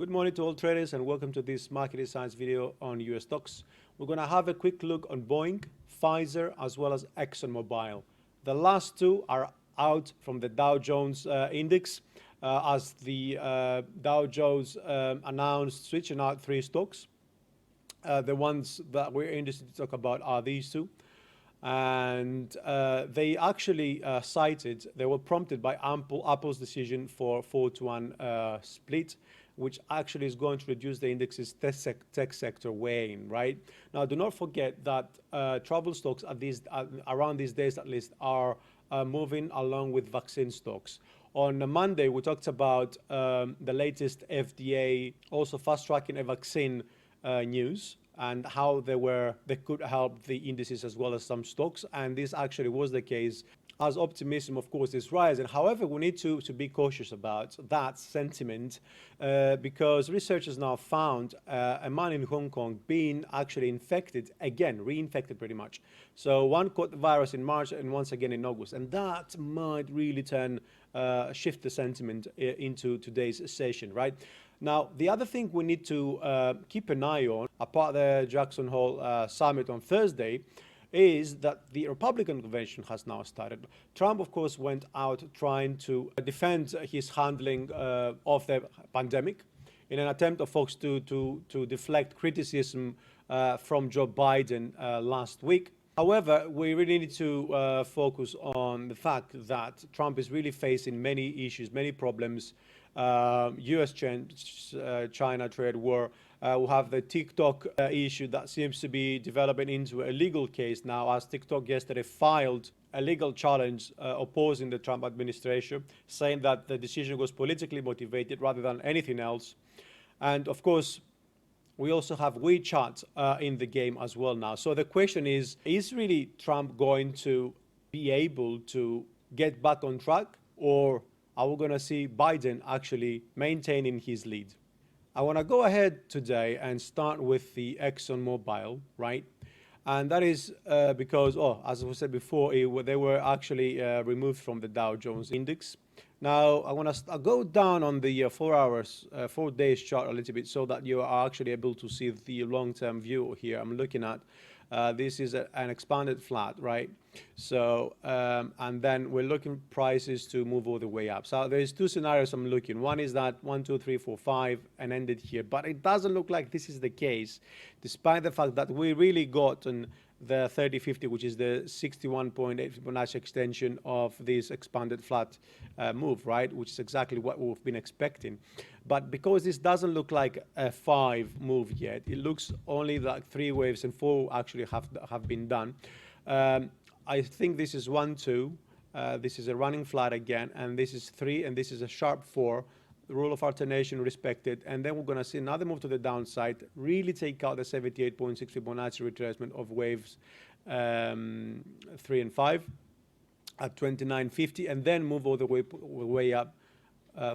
Good morning to all traders and welcome to this market insights video on US stocks. We're going to have a quick look on Boeing, Pfizer, as well as ExxonMobil. The last two are out from the Dow Jones index as the Dow Jones announced switching out three stocks. The ones that we're interested to talk about are these two. And they actually cited, they were prompted by Apple's decision for 4-to-1 split, which actually is going to reduce the index's tech sector weighing, right? Now, do not forget that travel stocks around these days at least are moving along with vaccine stocks. On Monday, we talked about the latest FDA also fast-tracking a vaccine news and how they could help the indices as well as some stocks. And this actually was the case as optimism, of course, is rising. However, we need to be cautious about that sentiment because researchers now found a man in Hong Kong being actually infected, again, reinfected pretty much. So one caught the virus in March and once again in August. And that might really shift the sentiment into today's session, right? Now, the other thing we need to keep an eye on, apart the Jackson Hole summit on Thursday, is that the Republican convention has now started. Trump, of course, went out trying to defend his handling of the pandemic in an attempt of folks to deflect criticism from Joe Biden last week. However, we really need to focus on the fact that Trump is really facing many issues, many problems. US-China trade war. We have the TikTok issue that seems to be developing into a legal case now, as TikTok yesterday filed a legal challenge opposing the Trump administration, saying that the decision was politically motivated rather than anything else. And of course, we also have WeChat in the game as well now. So the question is really Trump going to be able to get back on track, or are we going to see Biden actually maintaining his lead? I want to go ahead today and start with the ExxonMobil, right? And that is because, as we said before, they were actually removed from the Dow Jones index. Now, I want to go down on the 4 days chart a little bit so that you are actually able to see the long-term view here. I'm looking at this is an expanded flat, right? So, and then we're looking prices to move all the way up. So there's two scenarios I'm looking. One is that 1, 2, 3, 4, 5 and ended here. But it doesn't look like this is the case, despite the fact that we really got on the 30-50, which is the 61.8 Fibonacci extension of this expanded flat move, right? Which is exactly what we've been expecting. But because this doesn't look like a 5 move yet, it looks only like 3 waves and 4 actually have been done. I think this is 1, 2. This is a running flat again, and this is 3, and this is a sharp 4. The rule of alternation respected, and then we're going to see another move to the downside, really take out the 78.6 Fibonacci retracement of waves 3 and 5 at 29.50, and then move all the way up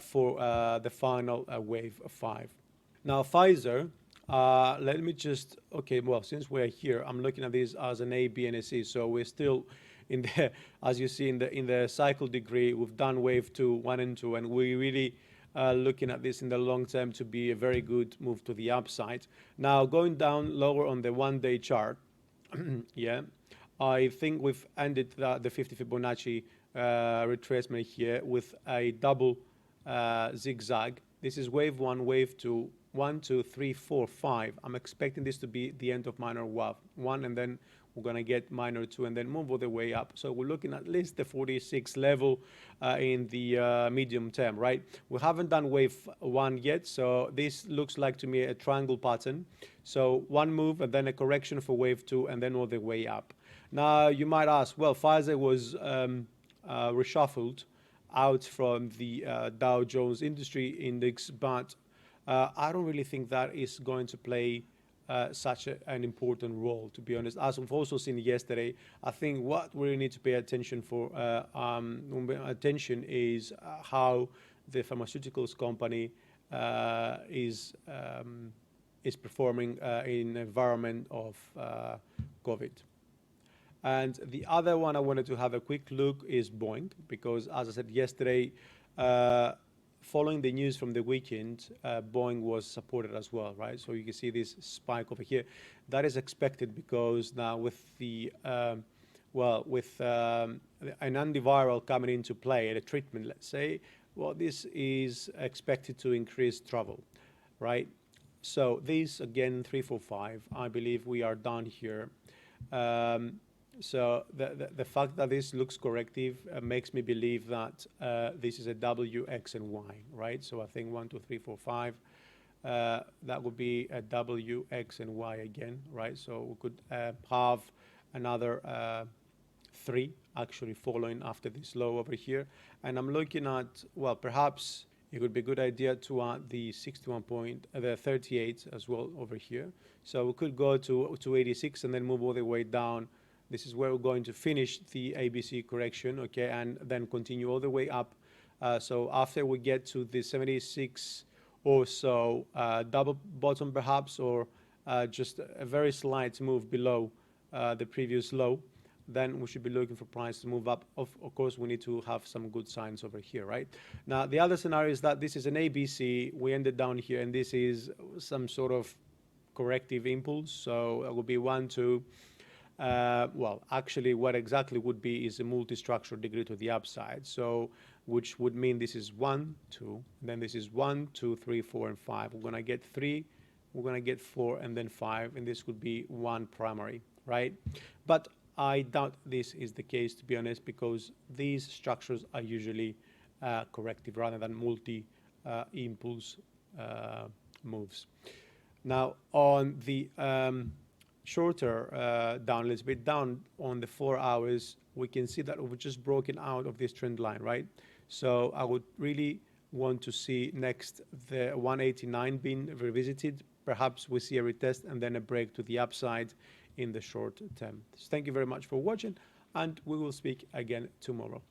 for the final wave of 5. Now, Pfizer, let me just, okay, well, since we're here, I'm looking at this as an A, B, and a C, so we're still in the, as you see in the cycle degree, we've done wave 2, 1 and 2, and we really looking at this in the long term to be a very good move to the upside. Now, going down lower on the 1-day chart, yeah, I think we've ended the 50 Fibonacci retracement here with a double zigzag. This is wave 1, wave 2, 1, 2, 3, 4, 5. I'm expecting this to be the end of minor wave 1, and then we're going to get minor 2 and then move all the way up. So we're looking at least the 46 level in the medium term, right? We haven't done wave 1 yet, so this looks like to me a triangle pattern. So one move and then a correction for wave 2 and then all the way up. Now you might ask, well, Pfizer was reshuffled out from the Dow Jones Industry Index, but I don't really think that is going to play such an important role, to be honest. As we've also seen yesterday, I think what we really need to pay attention is how the pharmaceuticals company is performing in an environment of COVID. And the other one I wanted to have a quick look is Boeing, because as I said yesterday, following the news from the weekend, Boeing was supported as well, right? So you can see this spike over here. That is expected because now with the an antiviral coming into play, the treatment, let's say, well, this is expected to increase travel, right? So these again 345, I believe we are done here. So the fact that this looks corrective makes me believe that this is a W, X, and Y, right? So I think 1, 2, 3, 4, 5. That would be a W, X, and Y again, right? So we could have another 3 actually following after this low over here. And I'm looking at, well, perhaps it would be a good idea to add the 38 as well over here. So we could go to 86 and then move all the way down. This is where we're going to finish the ABC correction, okay, and then continue all the way up. So after we get to the 76 or so, double bottom perhaps, or just a very slight move below the previous low, then we should be looking for price to move up. Of course, we need to have some good signs over here, right? Now, the other scenario is that this is an ABC. We ended down here, and this is some sort of corrective impulse. So it will be 1, 2. Well, actually, what exactly would be is a multi-structure degree to the upside. So, which would mean this is 1, 2, then this is 1, 2, 3, 4, and 5. We're gonna get 3, we're gonna get 4, and then 5, and this would be 1 primary, right? But I doubt this is the case, to be honest, because these structures are usually corrective rather than multi-impulse moves. Now, on the shorter down, a little bit down on the 4 hours, we can see that we've just broken out of this trend line, right? So I would really want to see next the 189 being revisited. Perhaps we see a retest and then a break to the upside in the short term. So thank you very much for watching, and we will speak again tomorrow.